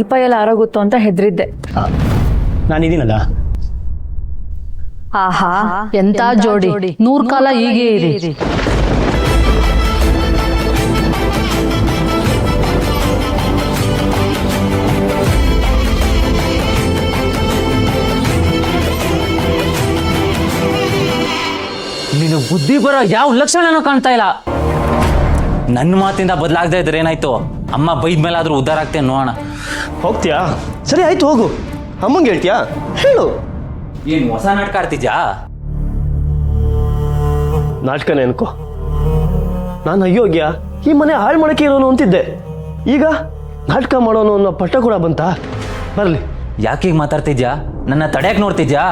ದೀಪ ಎಲ್ಲ ಆರೋಗುತ್ತೋ ಅಂತ ಹೆದರಿದ್ದೆ. ನಾನಿದ್ದೀನಲ್ಲ. ಆಹಾ ಎಂತ ಜೋಡಿ, 100 ಕಾಲ ಹೀಗೆ ಇರಿ. ನೀನು ಬುದ್ಧಿ ಬರೋ ಯಾವ ಲಕ್ಷಣನೂ ಕಾಣ್ತಾ ಇಲ್ಲ. ನನ್ನ ಮಾತಿಂದ ಬದಲಾಗದೆ ಇದ್ರೆ ಏನಾಯ್ತು? ಅಮ್ಮ ಬೈದ ಮೇಲಾದ್ರೂ ಉದ್ಧಾರ ಆಗ್ತೇನೆ ನೋಡೋಣ. ಹೋಗ್ತೀಯಾ? ಸರಿ ಆಯ್ತು, ಹೋಗು. ಅಮ್ಮಂಗೆ ಹೇಳ್ತೀಯಾ? ಹೇಳು. ಏನು ಹೊಸ ನಾಟಕ ಆಡ್ತಿದ್ಯಾ? ನಾಟಕನೇ ಅನ್ಕೋ. ನಾನು ಅಯೋಗ್ಯ, ಈ ಮನೆ ಹಾಳು ಮಾಡೋಕ್ಕೆ ಇರೋನು ಅಂತಿದ್ದೆ. ಈಗ ನಾಟಕ ಮಾಡೋನು ಅನ್ನೋ ಪಟ್ಟ ಕೂಡ ಬಂತ. ಬರಲಿ. ಯಾಕೆ ಈಗ ಮಾತಾಡ್ತಿದ್ಯಾ? ನನ್ನ ತಡೆಯಕ್ಕೆ ನೋಡ್ತಿದ್ಯಾ?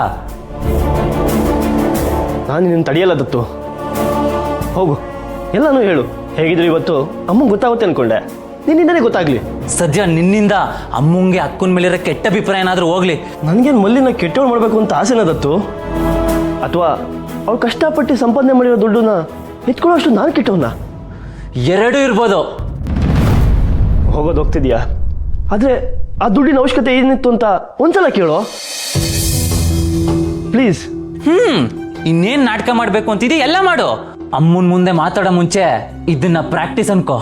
ನಾನು ನಿನ್ನ ತಡೆಯಲ್ಲ ದತ್ತು. ಹೋಗು, ಎಲ್ಲನೂ ಹೇಳು. ಹೇಗಿದ್ರು ಇವತ್ತು ಅಮ್ಮಂಗೆ ಗೊತ್ತಾಗುತ್ತೆ ಅನ್ಕೊಂಡೆ. ನಿನ್ನಿಂದನೇ ಗೊತ್ತಾಗ್ಲಿ. ಸದ್ಯ ನಿನ್ನಿಂದ ಅಮ್ಮಂಗೆ ಅಕ್ಕನ ಮೇಲಿರೋ ಕೆಟ್ಟ ಅಭಿಪ್ರಾಯ ಏನಾದರೂ ಹೋಗ್ಲಿ. ನನಗೇನು ಮಲ್ಲಿನ ಕೆಟ್ಟವಳು ಮಾಡಬೇಕು ಅಂತ ಆಸೆನ ದತ್ತು? ಅಥವಾ ಅವ್ಳು ಕಷ್ಟಪಟ್ಟು ಸಂಪಾದನೆ ಮಾಡಿರೋ ದುಡ್ಡನ್ನ ಎತ್ಕೊಳ್ಳೋಷ್ಟು ನಾನು ಕೆಟ್ಟವನ್ನ? ಎರಡೂ ಇರ್ಬೋದು. ಹೋಗೋದು ಹೋಗ್ತಿದ್ಯಾ? ಆದರೆ ಆ ದುಡ್ಡಿನ ಅವಶ್ಯಕತೆ ಏನಿತ್ತು ಅಂತ ಒಂದ್ಸಲ ಕೇಳೋ ಪ್ಲೀಸ್. ಇನ್ನೇನ್ ನಾಟಕ ಮಾಡ್ಬೇಕು ಅಂತಿದ್ದಿ ಎಲ್ಲ ಮಾಡು. ಅಮ್ಮನ ಮುಂದೆ ಮಾತಾಡೋ ಮುಂಚೆ ಇದನ್ನ ಪ್ರಾಕ್ಟೀಸ್ ಅನ್ಕೋ.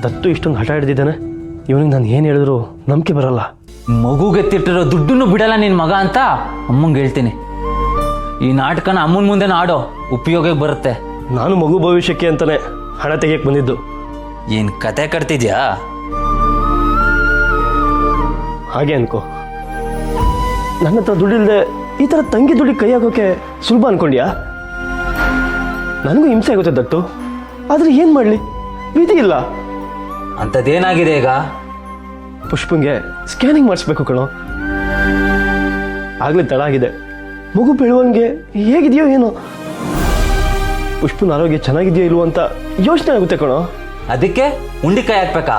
ದತ್ತು ಇಷ್ಟೊಂದು ಹಠ ಹಿಡ್ದಿದ್ದಾನೆ. ಇವನಿಗೆ ನಾನು ಏನು ಹೇಳಿದ್ರು ನಂಬಿಕೆ ಬರಲ್ಲ. ಮಗುಗೆತ್ತಿಟ್ಟಿರೋ ದುಡ್ಡನ್ನು ಬಿಡಲ್ಲ ನಿನ್ ಮಗ ಅಂತ ಅಮ್ಮಂಗೆ ಹೇಳ್ತೀನಿ. ಈ ನಾಟಕನ ಅಮ್ಮನ ಮುಂದೆ ಆಡೋ, ಉಪಯೋಗಕ್ಕೆ ಬರುತ್ತೆ. ನಾನು ಮಗು ಭವಿಷ್ಯಕ್ಕೆ ಅಂತಾನೆ ಹಣ ತೆಗಿಯಕ್ಕೆ ಬಂದಿದ್ದು. ಏನ್ ಕತೆ ಕಟ್ತಿದ್ಯಾ? ಹಾಗೆ ಅನ್ಕೋ. ನನ್ನ ಹತ್ರ ದುಡ್ಡಿಲ್ಲದೆ ಈ ಥರ ತಂಗಿ ದುಡ್ಡಿಗೆ ಕೈ ಹಾಕೋಕೆ ಸುಲಭ ಅನ್ಕೊಂಡ್ಯಾ? ನನಗೂ ಹಿಂಸೆ ಆಗುತ್ತೆ ದತ್ತು. ಆದರೆ ಏನು ಮಾಡಲಿ, ವಿಧಿ ಇಲ್ಲ. ಅಂಥದ್ದೇನಾಗಿದೆ ಈಗ? ಪುಷ್ಪಂಗೆ ಸ್ಕ್ಯಾನಿಂಗ್ ಮಾಡಿಸ್ಬೇಕು ಕಣೋ. ಆಗಲೇ ತಡ ಆಗಿದೆ. ಮಗು ಬೆಳವಣಿಗೆ ಹೇಗಿದೆಯೋ ಏನೋ. ಪುಷ್ಪನ ಆರೋಗ್ಯ ಚೆನ್ನಾಗಿದೆಯೋ ಇಲ್ವೋ ಅಂತ ಯೋಚನೆ ಆಗುತ್ತೆ ಕಣೋ. ಅದಕ್ಕೆ ಉಂಡಿ ಕೈ ಹಾಕ್ಬೇಕಾ?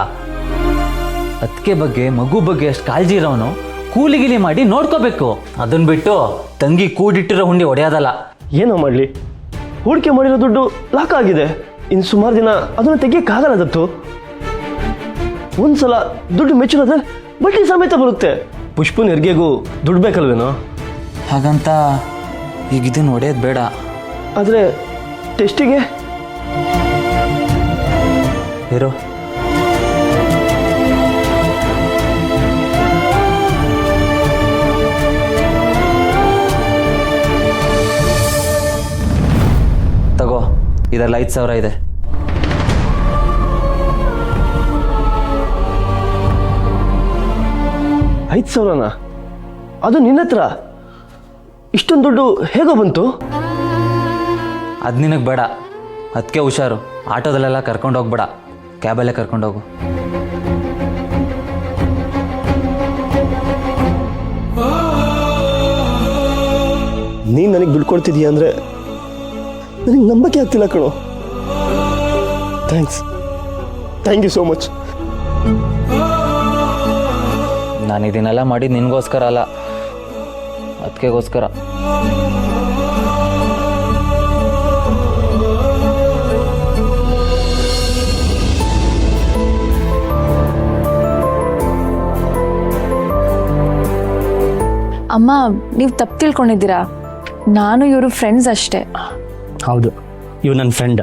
ಅದಕ್ಕೆ ಬಗ್ಗೆ ಮಗು ಬಗ್ಗೆ ಅಷ್ಟು ಕಾಳಜಿ ಇರೋನು ಕೂಲಿಗಿಲಿ ಮಾಡಿ ನೋಡ್ಕೋಬೇಕು. ಅದನ್ನ ಬಿಟ್ಟು ತಂಗಿ ಕೂಡಿಟ್ಟಿರೋ ಹುಂಡಿ ಹೊಡೆಯೋದಲ್ಲ. ಏನೋ ಮಾಡಲಿ, ಹೂಡಿಕೆ ಮಾಡಿರೋ ದುಡ್ಡು ಲಾಕ್ ಆಗಿದೆ. ಇನ್ನು ಸುಮಾರು ದಿನ ಅದನ್ನು ತೆಗಿಯಕ್ಕಾಗಲ್ಲ ದತ್ತು. ಒಂದ್ಸಲ ದುಡ್ಡು ಮೆಚ್ಚಿರೋದ್ರೆ ಬಡ್ಡಿ ಸಮೇತ ಬರುತ್ತೆ. ಪುಷ್ಪನ ಹೆರಿಗೆಗೂ ದುಡ್ಡು ಬೇಕಲ್ವೇನೋ? ಹಾಗಂತ ಈಗ ಇದನ್ನು ಹೊಡೆಯೋದು ಬೇಡ. ಆದರೆ ಟೆಸ್ಟಿಗೆ ಇರೋ. ತಗೋ, ಇದರಲ್ಲಿ 5,000 ಇದೆ. $5,000? ಅದು ನಿನ್ನ ಹತ್ರ ಇಷ್ಟೊಂದು ದುಡ್ಡು ಹೇಗೋ ಬಂತು? ಅದು ನಿನಗೆ ಬೇಡ. ಅದಕ್ಕೆ ಹುಷಾರು. ಆಟೋದಲ್ಲೆಲ್ಲ ಕರ್ಕೊಂಡು ಹೋಗ್ಬೇಡ, ಕ್ಯಾಬಲ್ಲೇ ಕರ್ಕೊಂಡೋಗು. ನೀನು ನನಗೆ ದುಡ್ಡು ಕೊಡ್ತಿದೀಯ ಅಂದರೆ ನನಗೆ ನಂಬಕ್ಕೆ ಆಗ್ತಿಲ್ಲ ಕಣೋ. Thank you so much. ನಾನು ಇದನ್ನೆಲ್ಲ ಮಾಡಿದ್ದು ನಿನಗೋಸ್ಕರ ಅಲ್ಲ, ಅದಕ್ಕೆಗೋಸ್ಕರ. ಅಮ್ಮ, ನೀವು ತಪ್ಪು ತಿಳ್ಕೊಂಡಿದ್ದೀರಾ. ನಾನು ಇವರು ಫ್ರೆಂಡ್ಸ್ ಅಷ್ಟೇ. ಹೌದು, ಇವ್ ನನ್ನ ಫ್ರೆಂಡ್.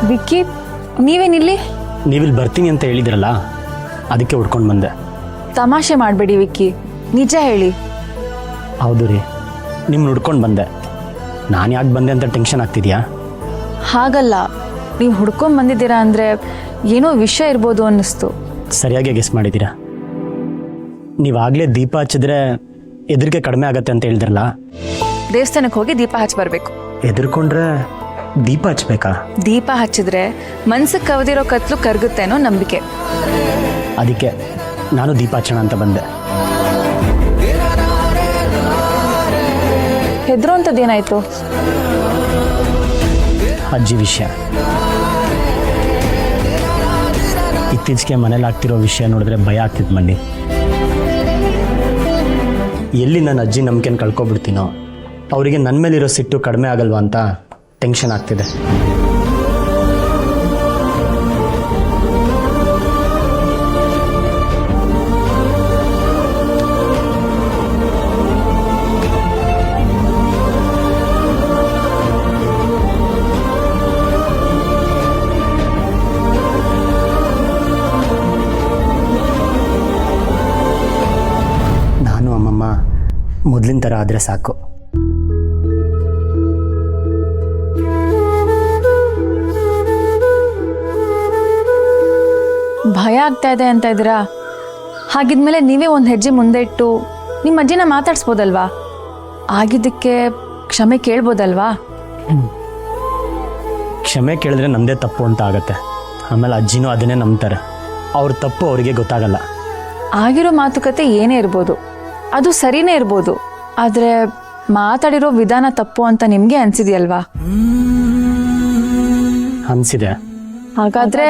ವಿಕ್ಕಿ, ನೀವೇನಿಲ್ಲಿ? ನೀವಿಲ್ಲಿ ಬರ್ತೀನಿ ಅಂತ ಹೇಳಿದ್ರಲ್ಲ, ಅದಕ್ಕೆ ಹುಡ್ಕೊಂಡು ಬಂದೆ. ತಮಾಷೆ ಮಾಡಬೇಡಿ ವಿಕ್ಕಿ, ನಿಜ ಹೇಳಿ. ಹೌದು ರೀ, ನಿಮ್ಮನ್ನ ಹುಡ್ಕೊಂಡು ಬಂದೆ. ನಾನು ಯಾಕೆ ಬಂದೆ ಅಂತ ಟೆನ್ಷನ್ ಆಗ್ತಿದ್ಯಾ? ಹಾಗಲ್ಲ, ನೀವು ಹುಡ್ಕೊಂಡ್ ಬಂದಿದ್ದೀರಾ ಅಂದರೆ ಏನೋ ವಿಷಯ ಇರ್ಬೋದು ಅನ್ನಿಸ್ತು. ಸರಿಯಾಗಿ ಗೆಸ್ ಮಾಡಿದ್ದೀರಾ. ನೀವಾಗಲೇ ದೀಪ ಹಚ್ಚಿದ್ರೆ ಹೆದರಿಕೆ ಕಡಿಮೆ ಆಗತ್ತೆ ಅಂತ ಹೇಳಿದ್ರಲ್ಲ. ದೇವಸ್ಥಾನಕ್ಕೆ ಹೋಗಿ ದೀಪ ಹಚ್ಚಿ ಬರಬೇಕು. ಹೆದರ್ಕೊಂಡ್ರೆ ದೀಪ ಹಚ್ಬೇಕಾ? ದೀಪ ಹಚ್ಚಿದ್ರೆ ಮನ್ಸಿಗೆ ಕವದಿರೋ ಕತ್ಲು ಕರಗುತ್ತೆ ಅನ್ನೋ ನಂಬಿಕೆ. ಅದಕ್ಕೆ ನಾನು ದೀಪ ಹಚ್ಚೋಣ ಅಂತ ಬಂದೆ. ಹೆದ್ರು ಅಂಥದ್ದೇನಾಯ್ತು? ಅಜ್ಜಿ ವಿಷಯ. ಇತ್ತೀಚೆಗೆ ಮನೇಲಿ ಆಗ್ತಿರೋ ವಿಷಯ ನೋಡಿದ್ರೆ ಭಯ ಆಗ್ತಿತ್ತು ಮಂಡಿ. ಎಲ್ಲಿ ನನ್ನ ಅಜ್ಜಿ ನಂಬಿಕೆನ ಕಳ್ಕೊಬಿಡ್ತೀನೋ ಅವರಿಗೆ ನನ್ನ ಮೇಲಿರೋ ಸಿಟ್ಟು ಕಡಿಮೆ ಆಗಲ್ವಾ ಅಂತ ಟೆನ್ಷನ್ ಆಗ್ತಿದೆ. ಮೊದಲಿನ ಥರ ಆದರೆ ಸಾಕು. ಭಯ ಆಗ್ತಾ ಇದೆ ಅಂತ ಇದ್ದೀರಾ? ಹಾಗಿದ್ಮೇಲೆ ನೀವೇ ಒಂದು ಹೆಜ್ಜೆ ಮುಂದೆ ಇಟ್ಟು ನಿಮ್ಮ ಅಜ್ಜಿನ ಮಾತಾಡ್ಸ್ಬೋದಲ್ವಾ? ಆಗಿದ್ದಕ್ಕೆ ಕ್ಷಮೆ ಕೇಳ್ಬೋದಲ್ವಾ? ಕ್ಷಮೆ ಕೇಳಿದ್ರೆ ನಮ್ಮದೇ ತಪ್ಪು ಅಂತ ಆಗತ್ತೆ. ಆಮೇಲೆ ಅಜ್ಜಿನೂ ಅದನ್ನೇ ನಂಬ್ತಾರೆ. ಅವ್ರ ತಪ್ಪು ಅವರಿಗೆ ಗೊತ್ತಾಗಲ್ಲ. ಆಗಿರೋ ಮಾತುಕತೆ ಏನೇ ಇರ್ಬೋದು, ಅದು ಸರಿನೇ ಇರ್ಬೋದು, ಆದರೆ ಮಾತಾಡಿರೋ ವಿಧಾನ ತಪ್ಪು ಅಂತ ನಿಮಗೆ ಅನ್ಸಿದೆಯಲ್ವಾ? ಅನಿಸಿದೆ. ಹಾಗಾದ್ರೆ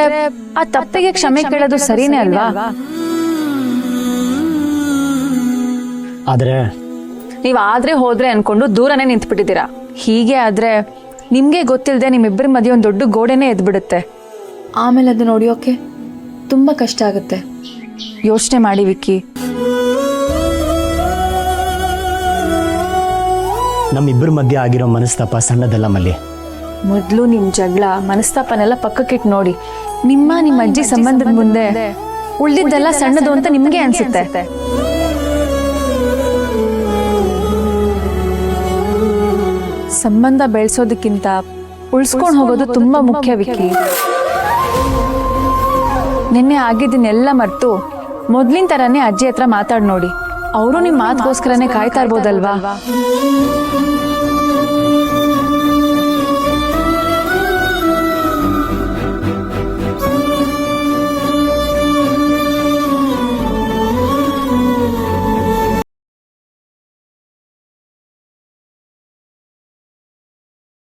ಆ ತಪ್ಪಿಗೆ ಕ್ಷಮೆ ಕೇಳೋದು ಸರಿನೇ ಅಲ್ವಾ? ಆದರೆ ನೀವು ಆದ್ರೆ ಹೋದ್ರೆ ಅನ್ಕೊಂಡು ದೂರನೇ ನಿಂತ್ಬಿಟ್ಟಿದ್ದೀರಾ. ಹೀಗೆ ಆದ್ರೆ ನಿಮ್ಗೆ ಗೊತ್ತಿಲ್ಲದೆ ನಿಮ್ಮಿಬ್ಬರ ಮಧ್ಯೆ ಒಂದು ದೊಡ್ಡ ಗೋಡೆನೇ ಎದ್ಬಿಡುತ್ತೆ. ಆಮೇಲೆ ಅದು ನೋಡಿಯೋಕೆ ತುಂಬಾ ಕಷ್ಟ ಆಗುತ್ತೆ. ಯೋಚನೆ ಮಾಡಿ ವಿಕ್ಕಿ. ನಮ್ಮಿಬ್ಬರ ಮಧ್ಯೆ ಆಗಿರೋ ಮನಸ್ತಾಪ ಸಣ್ಣದಲ್ಲ ಮಲ್ಲಿ. ಮೊದಲು ನಿಮ್ ಜಗಳ ಮನಸ್ತಾಪನೆಲ್ಲ ಪಕ್ಕಕ್ಕಿಟ್ಟು ನೋಡಿ. ನಿಮ್ಮ ಅಜ್ಜಿ ಸಂಬಂಧದ ಮುಂದೆ ಉಳ್ದಿದ್ದೆಲ್ಲ ಸಣ್ಣದು ಅಂತ ನಿಮ್ಗೆ ಅನ್ಸುತ್ತೆ. ಸಂಬಂಧ ಬೆಳೆಸೋದಕ್ಕಿಂತ ಉಳಿಸ್ಕೊಂಡು ಹೋಗೋದು ತುಂಬಾ ಮುಖ್ಯ ವಿಕ್ಕಿ. ನಿನ್ನೆ ಆಗಿದ್ದನ್ನೆಲ್ಲ ಮರೆತು ಮೊದ್ಲಿನ ತರಾನೇ ಅಜ್ಜಿ ಹತ್ರ ಮಾತಾಡ್ ನೋಡಿ. ಅವರು ನಿಮ್ ಮಾತುಗೋಸ್ಕರನೇ ಕಾಯ್ತಾ ಇರ್ಬೋದಲ್ವಾ?